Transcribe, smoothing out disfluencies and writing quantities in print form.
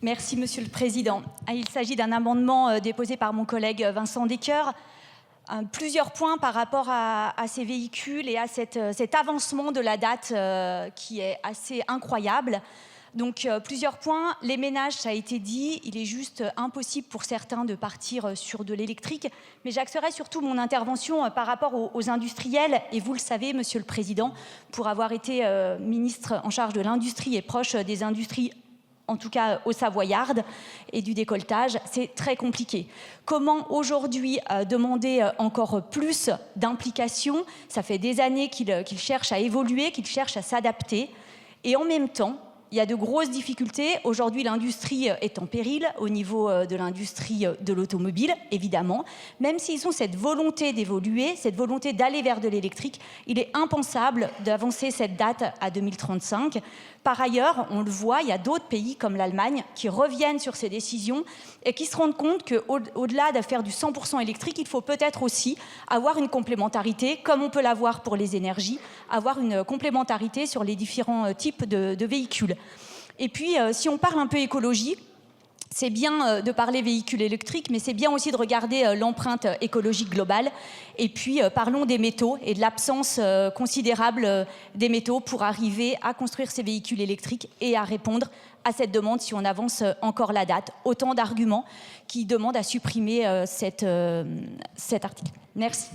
Merci, Monsieur le Président. Il s'agit d'un amendement déposé par mon collègue Vincent Descoeur. Plusieurs points par rapport à ces véhicules et à cet avancement de la date qui est assez incroyable. Donc plusieurs points. Les ménages, ça a été dit, il est juste impossible pour certains de partir sur de l'électrique. Mais j'axerai surtout mon intervention par rapport aux industriels. Et vous le savez, Monsieur le Président, pour avoir été ministre en charge de l'industrie et proche des industries, en tout cas au Savoyarde, et du décolletage, c'est très compliqué. Comment aujourd'hui demander encore plus d'implication? Ça fait des années qu'ils cherchent à évoluer, qu'ils cherchent à s'adapter, et en même temps, il y a de grosses difficultés. Aujourd'hui, l'industrie est en péril au niveau de l'industrie de l'automobile, évidemment. Même s'ils ont cette volonté d'évoluer, cette volonté d'aller vers de l'électrique, il est impensable d'avancer cette date à 2035. Par ailleurs, on le voit, il y a d'autres pays comme l'Allemagne qui reviennent sur ces décisions et qui se rendent compte qu'au-delà de faire du 100% électrique, il faut peut-être aussi avoir une complémentarité, comme on peut l'avoir pour les énergies, avoir une complémentarité sur les différents types de véhicules. Et puis, si on parle un peu écologie, c'est bien de parler véhicules électriques, mais c'est bien aussi de regarder l'empreinte écologique globale. Et puis, parlons des métaux et de l'absence considérable des métaux pour arriver à construire ces véhicules électriques et à répondre à cette demande si on avance encore la date. Autant d'arguments qui demandent à supprimer cet article. Merci.